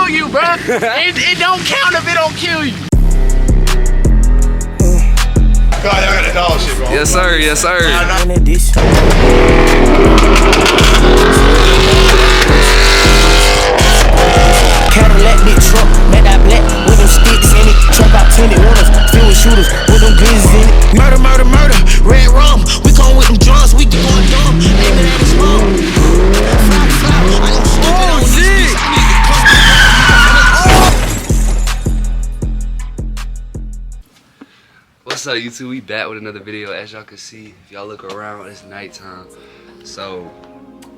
kill you, bro. It don't count if it don't kill you. God, y'all got a dog shit going. Yes, sir. Yes, sir. Cadillac, big truck, met that black with them sticks in it. Truck out tinted windows, filled with shooters with them glizzies in it. Murder, murder, murder, red rum. We come with them drums, we get going dumb. Nigga, that was small. Fly, fly, I am stupid on this bitch. I need to come. What's up, YouTube? We back with another video. As y'all can see, if y'all look around, it's nighttime. So,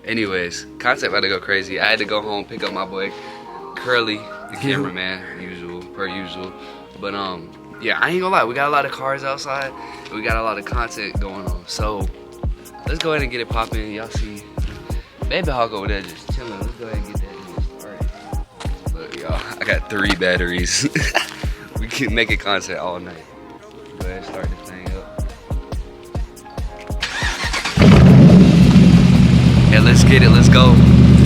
anyways, content about to go crazy. I had to go home, pick up my boy Curly, the cameraman, per usual. But yeah, I ain't gonna lie, we got a lot of cars outside, and we got a lot of content going on. So, let's go ahead and get it popping. Y'all see Baby Hawk over there just chilling. Let's go ahead and get that started. Look, y'all, I got 3 batteries. We keep making content all night. Go ahead and start this thing up. Yeah, let's get it, let's go.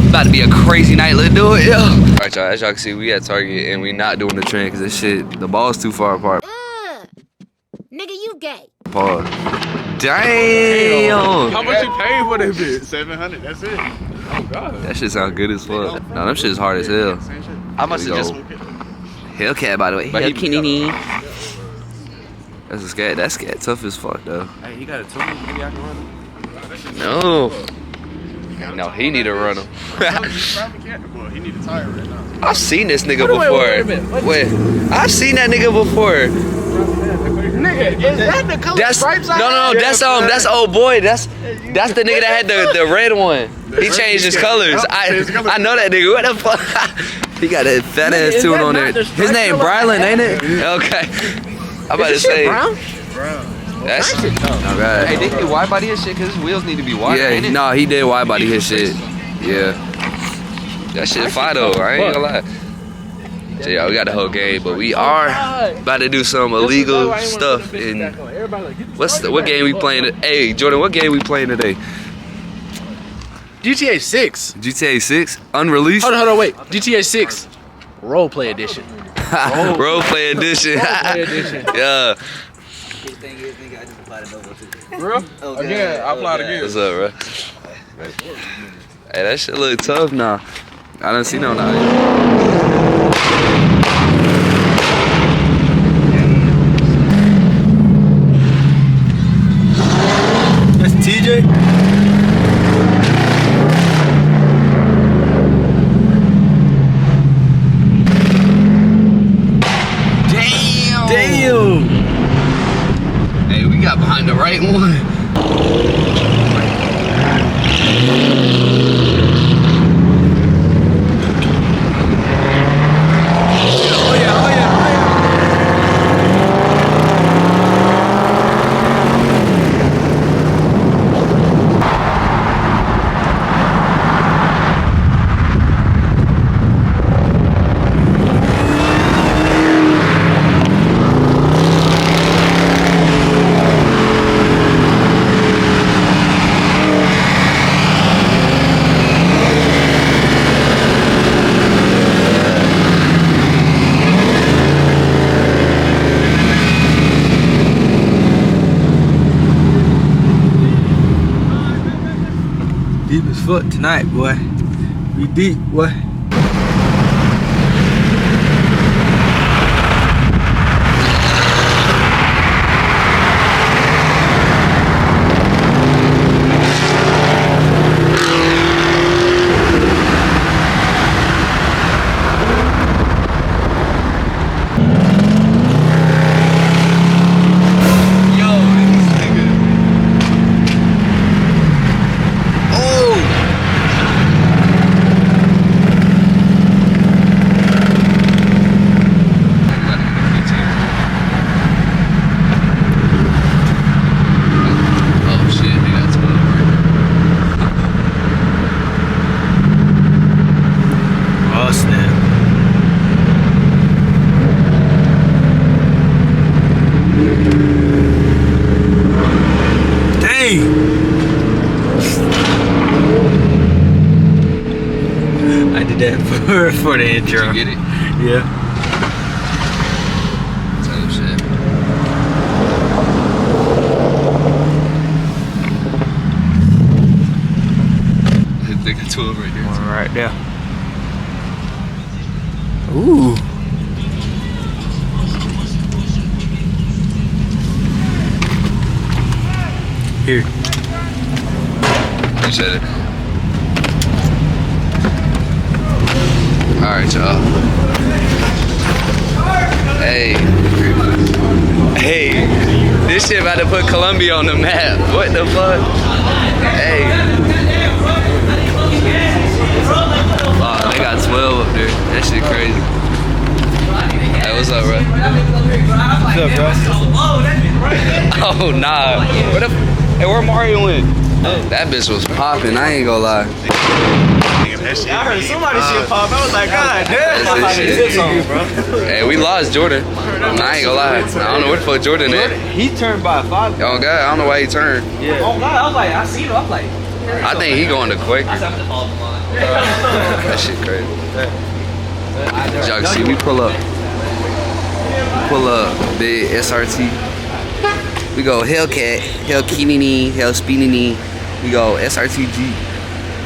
About to be a crazy night, let's do it, yo. Alright, y'all, as y'all can see, we at Target and we not doing the trend because this shit, the ball's too far apart. Nigga, you gay. Pause. Damn! How much you paid for that bitch? 700, that's it. Oh, God. That shit sound good as fuck. Nah, them shit's hard as hell. I must have just. Hellcat, by the way. But he- Hellcat. That's a scat. That scat tough as fuck, though. Hey, he got a tool. Maybe I can run him. No. No, he need to run him. He need a tire right now. I've seen this nigga before. Wait, I've seen that nigga before. Nigga, is that the color stripes? No, that's old boy. That's the nigga that had the red one. He changed his colors. I know that nigga. What the fuck? He got that fat ass tune on there. His name Brylan, ain't it? Okay. I'm about to say. Brown. That's alright. Hey, did he wide body his shit? Cause his wheels need to be wide. Yeah, no, he did wide body his shit. Yeah. That shit fire though. I ain't gonna lie. So yeah, we got the whole game, but we are about to do some illegal stuff. And what game we playing? Hey, Jordan, what game we playing today? GTA 6. GTA 6, unreleased. Hold on, wait. GTA 6, roleplay edition. Roleplay edition. Yeah. Bro? Again, I applied again. What's up, bro? Hey, that shit look tough now. I done seen on that. That's TJ. Damn! Hey, we got behind the right one. Deep as fuck tonight, boy. We deep, boy. needed that for the intro. Did you get it? Yeah. Type shit. They got 12 right there. One right there. Ooh. Here. You said it. Alright, y'all. Hey. Hey. This shit about to put Colombia on the map. What the fuck? Hey. Oh, they got 12 up there. That shit crazy. Hey, what's up, bro? What's up, bro? Oh, nah. Hey, where Mario went? That bitch was popping, I ain't gonna lie. That shit. I heard somebody shit pop. I was like, God damn. That's this shit. Hey, we lost Jordan. I ain't gonna lie. I don't know where the fuck Jordan at. He turned by 5. Oh, God, I don't know why he turned. Yeah. Oh, God. I was like, I seen him. I was like, I think he going to Quaker. That shit crazy. As y'all can see, we pull up. Pull up, big SRT. We go Hellcat, Hellkinini, Hellspinini. We go SRTG,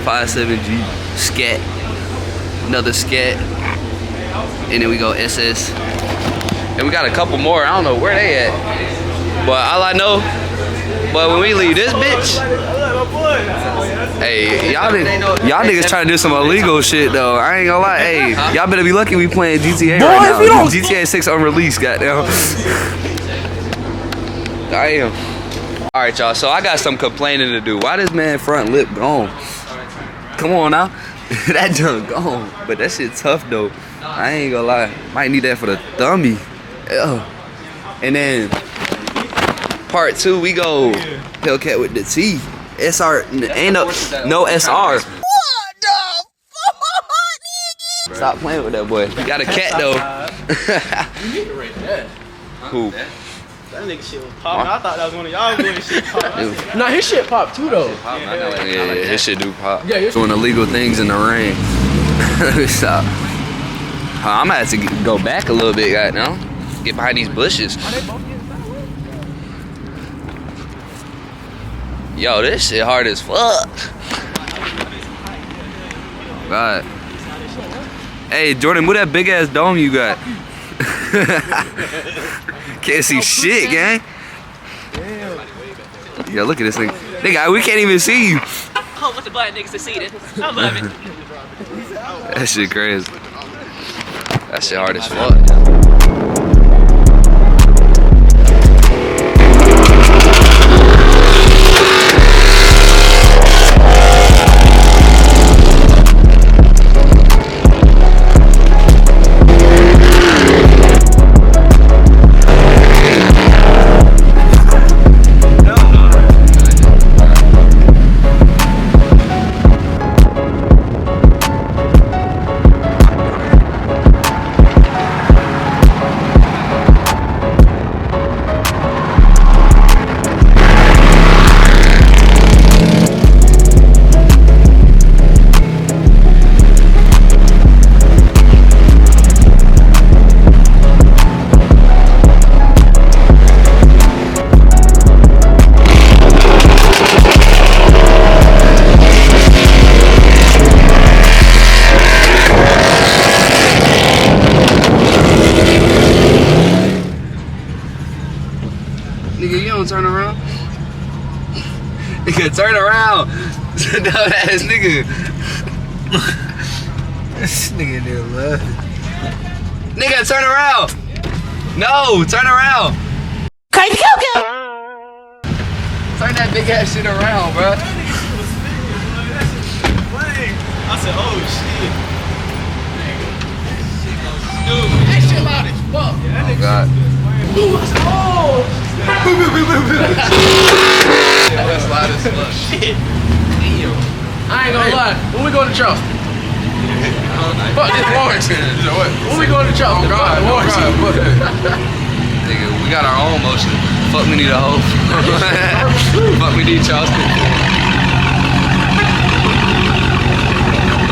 57G, Scat, another Scat, and then we go SS. And we got a couple more. I don't know where they at, but all I know. But when we leave this bitch, hey, y'all niggas trying to do some illegal shit though. I ain't gonna lie. Hey, y'all better be lucky we playing GTA right now. GTA 6 unreleased, goddamn. Damn. All right, y'all. So I got some complaining to do. Why this man front lip gone? Come on now. That junk gone. But that shit tough though. I ain't gonna lie. Might need that for the thummy. Ugh. And then part 2, we go Hellcat with the T. SR, ain't no SR. What the fuck? Stop playing with that boy. You got a cat though. you need to rate that. Who? That nigga shit was popping. I thought that was one of y'all doing shit pop. Nah, his shit popped too though. Yeah, his shit do pop. Yeah, doing illegal things in the rain. Stop. I'm gonna have to go back a little bit right now. Get behind these bushes. Yo, this shit hard as fuck. God. Hey, Jordan, what that big ass dome you got? Can't see shit, gang. Yo, look at this thing. Nigga, we can't even see you. Oh, what's the button niggas to see this? I love it. That shit crazy. That shit hard as fuck. Nigga, you don't turn around. Nigga, turn around. Dumb ass nigga. This nigga there love. Nigga, turn around. No, turn around. Turn that big ass shit around, bro. I said, oh shit. Dude, that shit loud as fuck. Oh God. That's loud as fuck. Shit. Damn. I ain't gonna lie. When we going to Charleston? Fuck this Warrington. When we going to Charleston? Nigga, we got our own motion. Fuck, we need a hoe. Fuck, we need Charleston.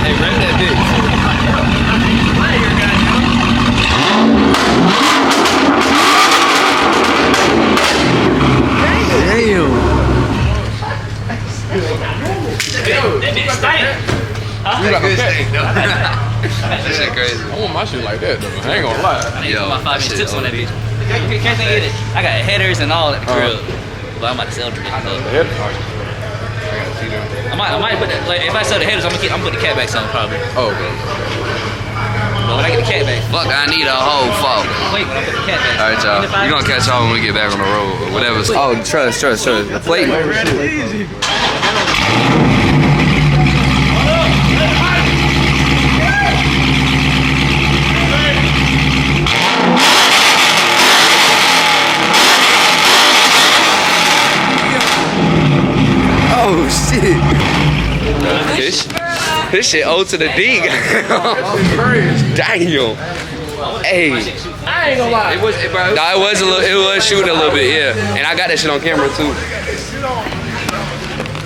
Hey, That bitch stank. That shit crazy. I want my shit like that though. I ain't gonna lie. Yo, my 5 minute tips on that bitch. Can't think of it. I got headers and all at the crib. But I'm about to sell them. I might put that, like, if I sell the headers, I'm gonna put the cat backs on probably. Oh, okay. But when I get the cat back, Fuck, I need a whole fuck. wait, when I put the cat back. Alright, y'all. You gonna catch y'all when we get back on the road or whatever. Oh, trust. The plate. Oh shit. This shit O to the D. Damn. Hey. I ain't gonna lie. It was shooting a little bit, yeah. And I got that shit on camera too. Look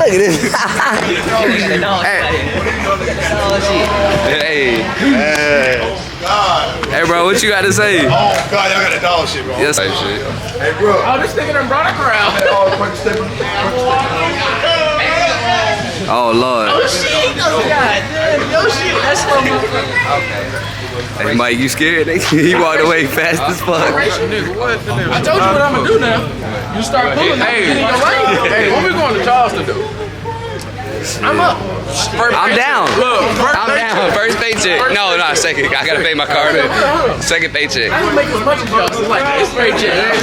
at this. Hey, bro, what you got to say? Oh God, y'all got that dog shit, bro. Yes, type shit. Hey, bro. Oh, this nigga done brought a crowd. Oh Lord. Oh shit! Oh god damn! Yo shit! That's slow motherfucker. Hey Mike, you scared? He walked away fast as fuck. I told you what I'm gonna do now. You start pulling. Hey, hey, what we going to Charleston do? I'm up. I'm down. Look, I'm down. First paycheck. No, second. I gotta pay my car bill. Second paycheck. I don't make as much as y'all. So like it's paycheck.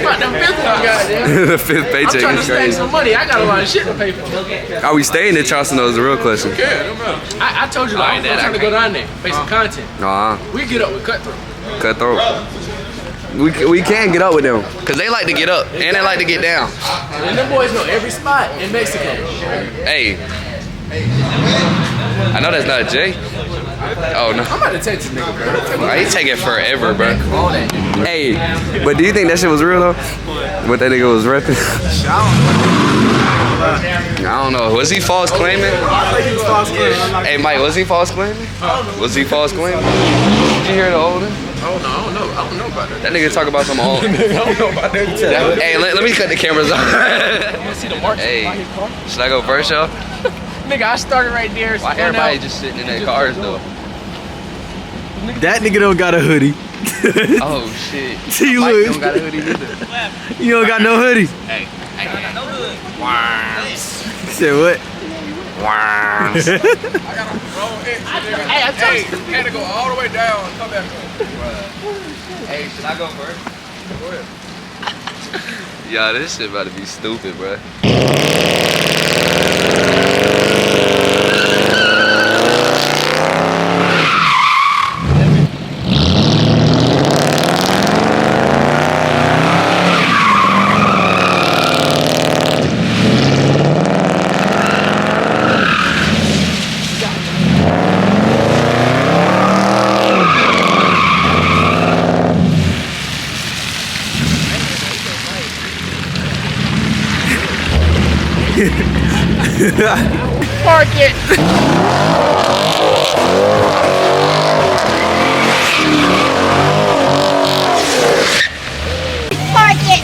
About them fifth one, goddamn. The fifth I'm paycheck trying to is stack crazy. some money. I got a lot of shit to pay for. Are we staying in Charleston though is the real question. I told you like, I'm trying to go down there, make some content. We get up with Cutthroat. Cutthroat. We can get up with them, cause they like to get up and they like to get down. And them boys know every spot in Mexico. Hey, I know that's not Jay. Oh no. I'm about to text this nigga, bro. Why he taking forever, bro? Hey, but do you think that shit was real though? What that nigga was repping? I don't know. Was he false claiming? Hey Mike, was he false claiming? Was he false claiming? Did you hear the old one? Oh no, I don't know about that. That nigga talk about some old. I don't know about that. Hey, let me cut the cameras off. Hey, should I go first, y'all? Nigga, I started right there. Why everybody just sitting in their cars though? That nigga don't got a hoodie. Oh shit. See, Mike look. don't got a hoodie either. You don't got no hoodie. Hey, I got no hood. Said what? I got a wrong exit. Hey, I told you. Had to go all the way down and come back up. Hey, should I go first? Go ahead. Yo, this shit about to be stupid, bro. Park it. Park it.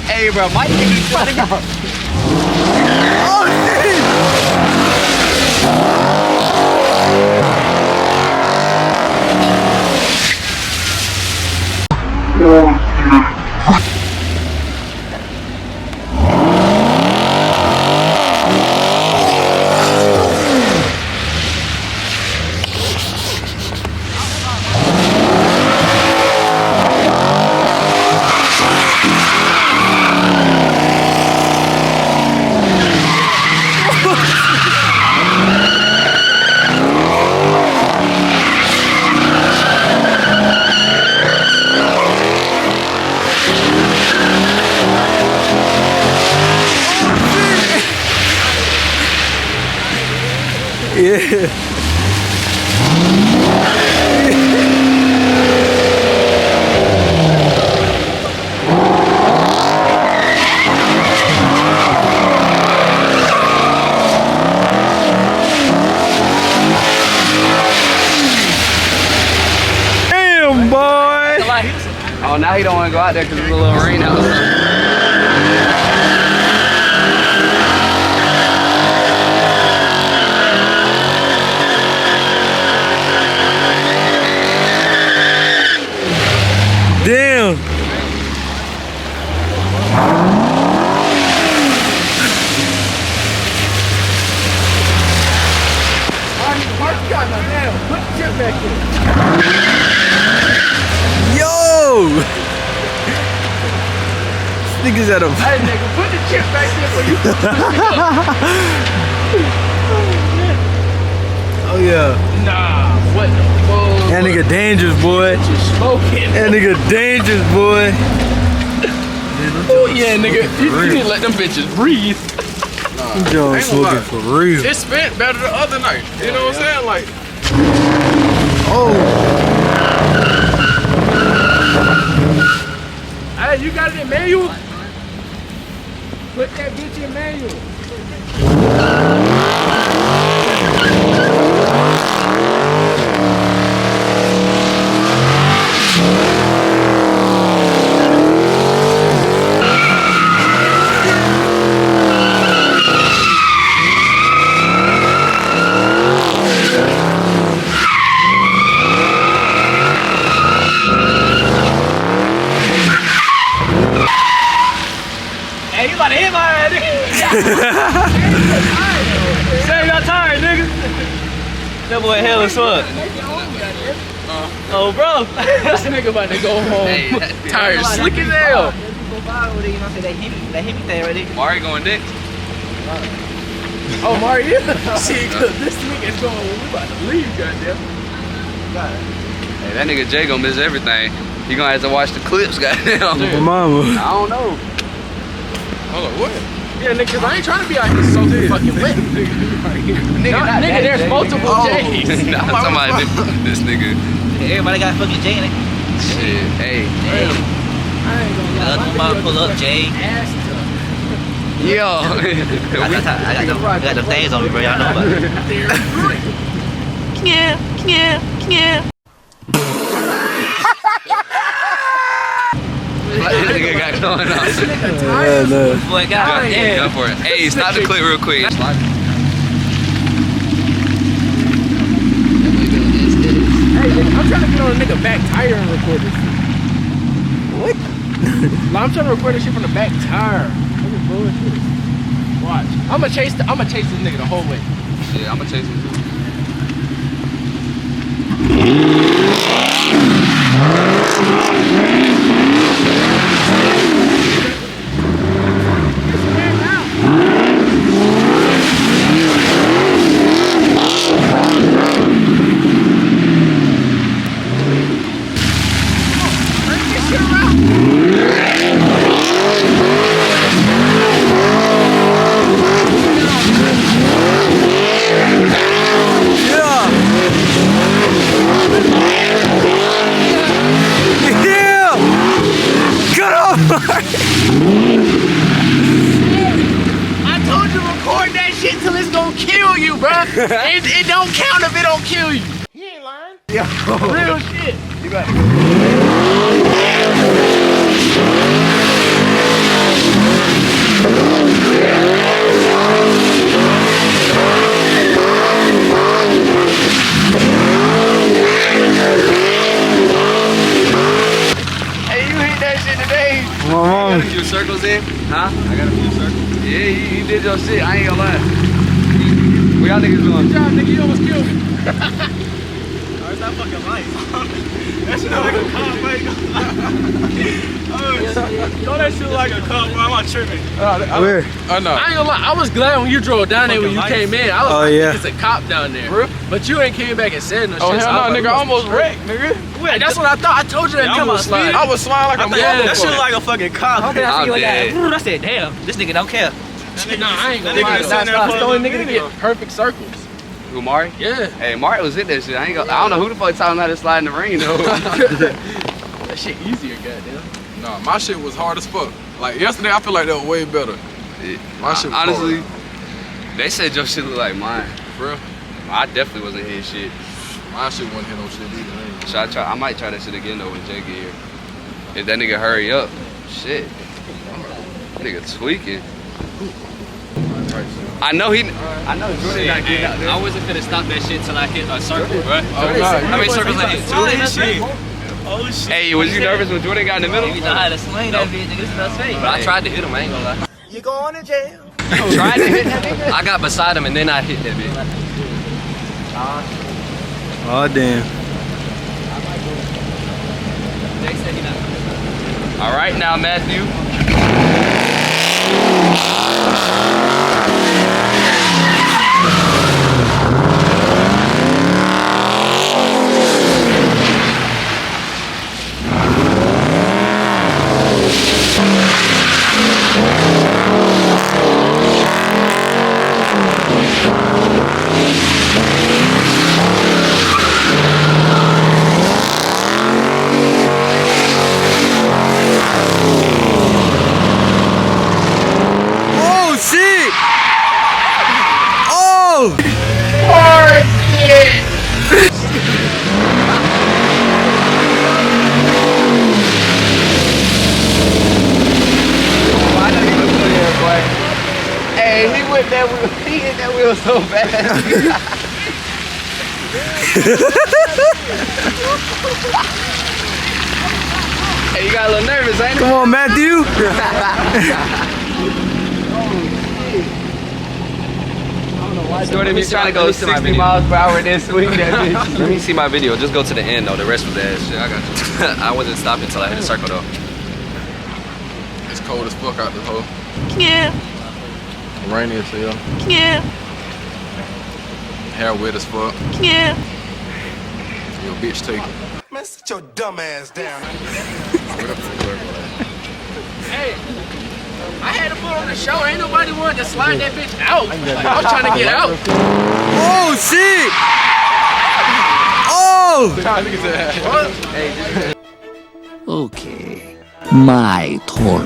Hey, bro, Mike is trying to go. Yeah. Damn, boy. Oh, now he don't want to go out there because there's a little rain outside. Damn. Mark, you got my damn. Put the chip back in. Yo. Niggas at a. Hey, nigga, put the chip back in for you. Oh yeah. Nah, what the fuck? That nigga dangerous, boy. You smoking. That nigga dangerous, boy. Oh yeah, nigga. You need to let them bitches breathe. John ain't gonna lie. smoking for real. It spent better the other night. You know what I'm saying? Like, Oh. Hey, you got it in manual? Put that bitch in manual. Hey, you about to hit my ass, nigga. Say you're tired, nigga. That boy hell as fuck. Oh, bro. This nigga about to go home. Tired, slick as hell. Mari going next. Oh, Mario. See, cause this nigga's going, we about to leave, goddamn. Hey, that nigga Jay gonna miss everything. He gonna have to watch the clips, goddamn. Mama. I don't know. hold on, what? Yeah, nigga, cause I ain't trying to be out here soaking fucking wet. Nigga, there's multiple J's. Nah, somebody, this nigga. Everybody got fucking Jay in it. Shit, hey. I ain't gonna lie. Another one pull up, Jay. Ass tough. Yo. I got the things on me, bro. Y'all know about it. What this nigga got going on? Yeah, no. Boy, goddamn. Go for it. Hey, stop the clip real quick. Hey, nigga, I'm trying to get on a nigga back tire and record this shit. What? I'm trying to record this shit from the back tire. Nigga bullshit. Watch. I'ma chase this nigga the whole way. Yeah, I'm gonna chase him too. I told you record that shit till it's gonna kill you, bruh. It don't count if it don't kill you. He ain't lying. Yo. Real shit. You got Hey, you hit that shit today. I got a few circles in. Huh? I got a few circles. Yeah, you did your shit. I ain't gonna lie. What y'all niggas doing? Good job, nigga. You almost killed me. It's not fucking light. That shit like a cop, man. Throw that shit like a cop, bro. I'm not tripping. where? Oh, no. I ain't gonna lie. I was glad when you drove down there when you came in. I was Oh, like, yeah. it's a cop down there. But you ain't came back and said no Oh, shit. hell so I no, was nigga. I like, almost wrecked, nigga. Wait, that's what I thought. I told you that Yeah, nigga I'm was sliding. I was flying like a That shit motherfucker. like a fucking cop. I I'm dead. I said, damn, this nigga don't care. Nah, I ain't gonna That nigga lie. just sitting there Stop pulling throwing up nigga to video. get perfect circles. Who, Mari? Yeah. Hey, Mari was in that shit. I don't know who the fuck taught him how to slide in the rain though. That shit easier, goddamn. Nah, my shit was hard as fuck. Like yesterday, I feel like that was way better. My shit was honestly, hard. they said your shit look like mine. For real? I definitely wasn't hitting shit. My shit wasn't hit no shit either. Should I try? I might try that shit again though when Jay get here. If that nigga hurry up, shit. That nigga tweaking. I know Jordan not getting out there. I wasn't gonna stop that shit till I hit a circle, bro. Oh, nah, How many circles I hit? Two? Oh shit. Hey, was you nervous when Jordan got in the middle? You know how to sling that bitch, nigga. It's not safe. But I tried to hit him, I ain't gonna lie. You going to jail? Tried to hit that nigga? I got beside him and then I hit that bitch. Oh damn. Jay said he not. All right now, Matthew. Oh shit! Oh! Hey, he whipped that wheel. He hit that wheel so fast. Hey, you got a little nervous, ain't Come on, Matthew! Jordan, he's trying to go 60 miles per hour this week. That bitch. Let me see my video. Just go to the end though. The rest was ass shit. I got you. I wasn't stopping until I hit a circle though. It's cold as fuck out this hole. Yeah, Rainy as hell. yeah, Hair wet as fuck. yeah. Your bitch taking. Man, sit your dumb ass down. Hey, I had to put on the show. Ain't nobody wanted to slide that bitch out. Like, I was trying to get out. Oh shit! Oh! Okay, my turn.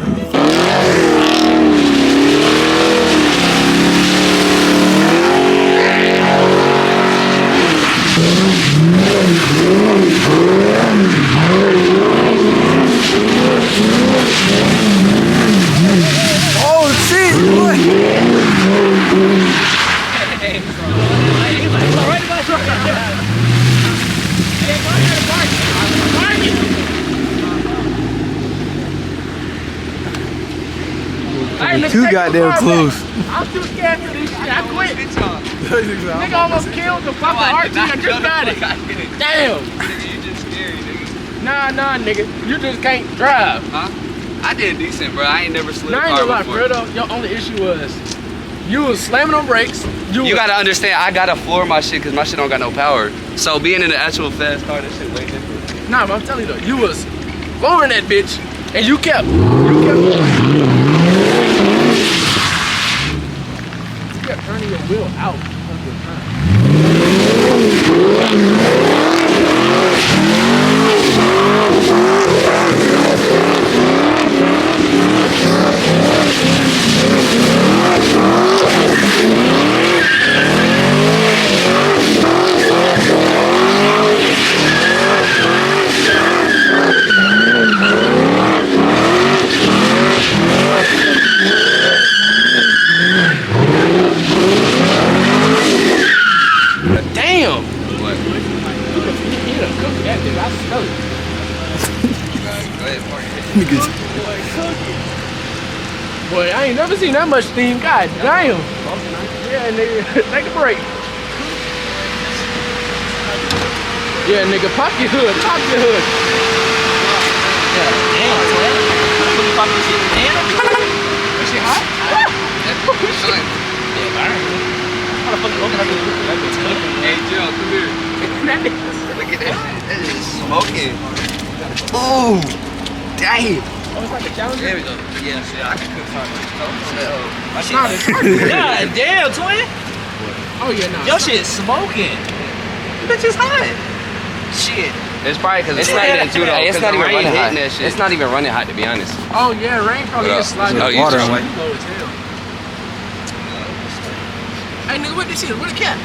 Oh shit! Too goddamn close. I'm too scared for this shit. I quit. Nigga almost killed the fucking RT. I just got it. Damn. You just scary, nigga. Nah, nigga. You just can't drive. Huh? I did decent, bro. I ain't never slid Nah, a I ain't car gonna lie, before. Fredo. Your only issue was you was slamming on brakes. You gotta understand, I gotta floor my shit because my shit don't got no power. So being in an actual fast car, that shit way different. Nah, but I'm telling you though, you was lowering that bitch, and you kept. You kept turning your wheel out of the time. Damn! What? You done cooked that bitch. I smell it. Go ahead, park it. Niggas. Boy, I ain't never seen that much steam. God damn. Yeah, nigga. Take a break. Yeah, nigga. Pop your hood. Pop your hood. Damn, twin. Put the fucking shit in there. That shit hot? Yeah, burn. How the fuck you open that bitch? That bitch cooking. Hey, Jill, come here. That nigga. Look at that shit. That is smoking. Ooh, dang. Oh, it's like a challenge? There we go. Yeah, shit, I can cook something. Nah, it's hard. God damn, twin. Oh yeah, nah. Your shit smoking. Bitch is hot. Shit. It's probably because It's not even too though. Hey, it's not even running hot. That shit. It's not even running hot, to be honest. Oh yeah, rain probably What is up? sliding. Oh, you Water just on like- Low as hell. Hey nigga, what this is? What a cat?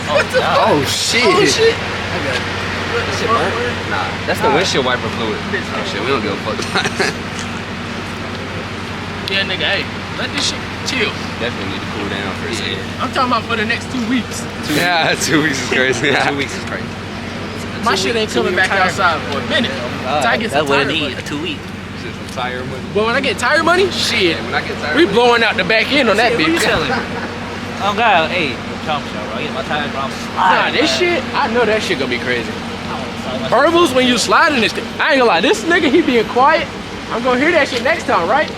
Oh shit. Oh shit. That shit burnt. Nah, that's the windshield wiper fluid. Oh shit, we don't give a fuck. Yeah, nigga, hey, let this shit chill. Definitely need to cool down for a second. I'm talking about for the next 2 weeks. Yeah, 2 weeks is crazy. 2 weeks is crazy. My shit ain't coming back outside for a minute. Until I get some That's what I tire need. money. A 2 week. Just some tire money. But when I get tire money, shit, When I get tired, we blowing out the back end on that What you bitch. selling? Oh God, hey, chomp shop, bro. I get my tires, bro. I'm Nah, sliding. this man. shit, I know that shit gonna be crazy. I want Herbals, when you sliding this thing, I ain't gonna lie, this nigga, he being quiet. I'm gonna hear that shit next time, right?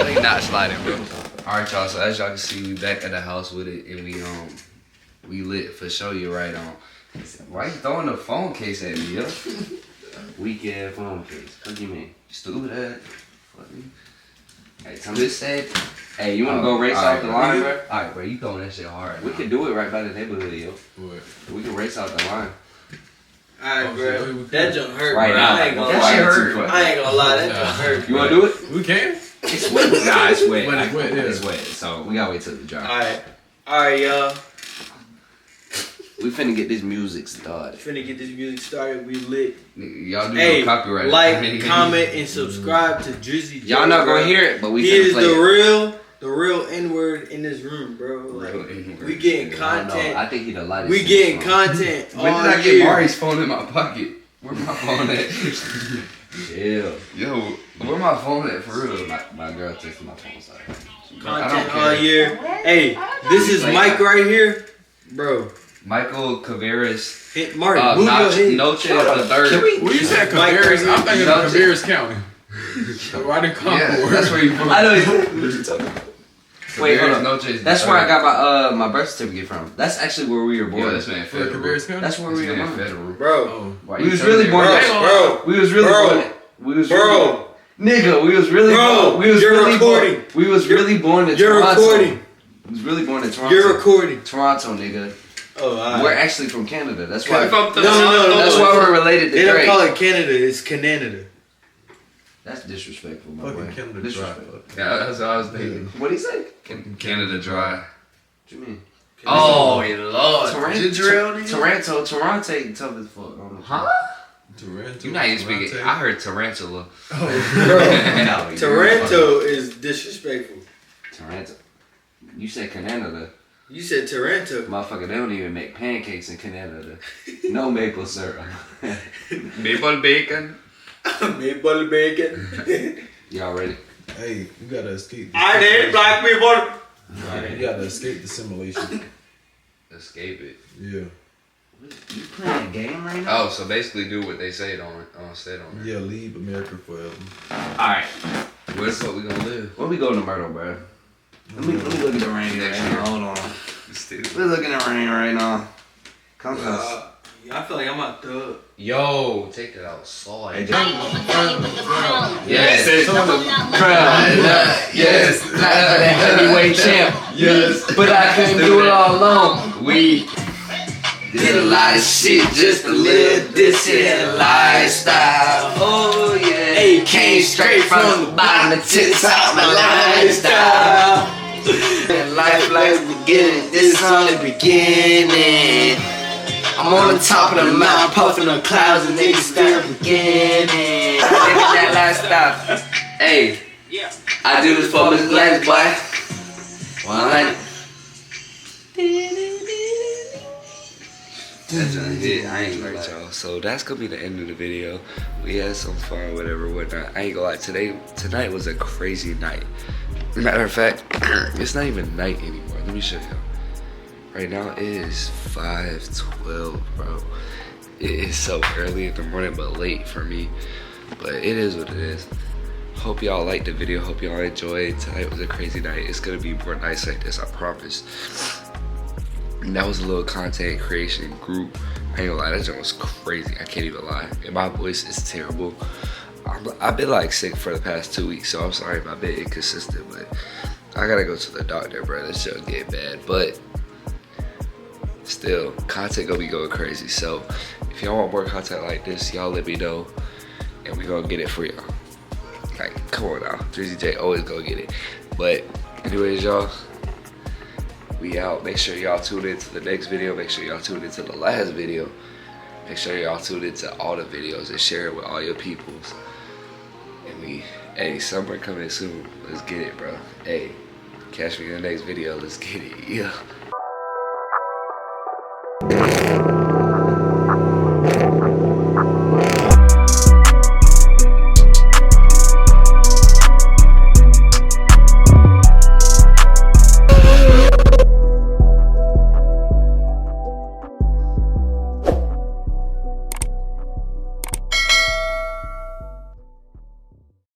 They not sliding, bro. All right, y'all. So as y'all can see, we back at the house with it, and we lit for show you right on. Why you throwing the phone case at me, yo? Weak ass phone case. What do you mean? Stupid ass. Fuck me. Hey, tell me this said. Hey, you wanna go race off the line, bro? Alright, bro, you throwing that shit hard. We could do it right by the neighborhood, yo. What? We can race out the line. Alright, bro. That jump hurt, Right bro. now. I ain't gonna That lie. shit hurt. I ain't gonna lie. That jump hurt. You wanna do it? We can. It's wet. Nah, it's wet. But it's wet, yeah. It's wet. So we gotta wait till it dry. Alright, y'all. We finna get this music started. Finna get this music started. We lit. Y'all do Hey, no copyright. like, comment, and subscribe to DrizzyJay. Y'all not bro. gonna hear it, but we He finna is play it. the real N-word in this room, bro. Like, Real N-word. we getting I don't know. content. I think he the lightest. We getting content When all did I get year. Mari's phone in my pocket? Where my phone at? Yeah. Yo, where my phone at for real? My girl texted my phone, sorry. Content care. all year. Hey, this is Mike right here, bro. Michael Caveras. Hit Mark. Move your head. Noche the third. Well, you said Mike, Caveras. I'm thinking Noche. of Caveras County. Why the Yeah, that's where you from. I know. Wait, hold on. Noche's the That's where I third. got my birth certificate from. That's actually where we were born. Yeah, this man federal. Caveras County? That's where This we were man born. federal. Bro. Oh. Why We you was telling really me born. that? Bro. We was really Bro. born. We was really. Bro. Nigga, we was really Bro, born. We was you're really recording. born. We was really born in You're Toronto. recording. We was really born in Toronto. You're recording. Toronto, nigga. Oh, alright. We're actually from Canada. That's why. No. That's why we're related to They don't Drake. call it Canada. It's Canada. That's disrespectful, my Fucking boy. Canada Disrespectful. Yeah, that's what I was thinking. What'd he say? Canada Dry. What you mean? Oh, Lord. Toronto, tough as fuck. Huh? Toronto. You not even speaking. I heard tarantula. Bro, No, you Toronto is disrespectful. Toronto. You said Canada. You said Toronto. Motherfucker, they don't even make pancakes in Canada. No maple syrup. Maple bacon. Maple bacon. Y'all ready? Hey, you gotta escape. I hate black people. You gotta escape the simulation. Escape it. Yeah. You playing a game right now? Oh, so basically do what they say on it. Yeah, leave America forever. Alright. Where the fuck we gonna live? Where we going to Myrtle, bro? Let me look at the rain right now. Hold on. We're looking at the rain right now. Come to us. I feel like I'm a thug. Yo, take it outside. Yes. Yes. Yes. Heavyweight champ. Yes. But I couldn't do it all alone. We Did a lot of shit just to live this here lifestyle. Oh yeah. Hey, came straight from the bottom to the top. My lifestyle. And life like the beginning. This is only beginning. I'm on the top of the mountain, puffing on clouds, and niggas still beginning. Living that lifestyle. Hey, I do this for Miss Gladys, boy. 100. That's a hit. I ain't right, y'all. So that's gonna be the end of the video. We had some fun, whatever, whatnot. I ain't gonna lie. Tonight was a crazy night. Matter of fact, it's not even night anymore. Let me show y'all. Right now it is 5:12, bro. It is so early in the morning, but late for me. But it is what it is. Hope y'all liked the video. Hope y'all enjoyed. Tonight was a crazy night. It's gonna be more nights like this, I promise. And that was a little content creation group. I ain't gonna lie, that joint was crazy. I can't even lie. And my voice is terrible. I've been like sick for the past 2 weeks, so I'm sorry if I've been inconsistent, but I gotta go to the doctor, bro. This shit get bad, but still, content gonna be going crazy. So if y'all want more content like this, y'all let me know, and we gonna get it for y'all. Like, come on now, DrizzyJay always gonna get it. But anyways, y'all, we out. Make sure y'all tune into the next video. Make sure y'all tune into the last video. Make sure y'all tune into all the videos and share it with all your peoples. And hey, summer coming soon. Let's get it, bro. Hey, catch me in the next video. Let's get it. Yeah.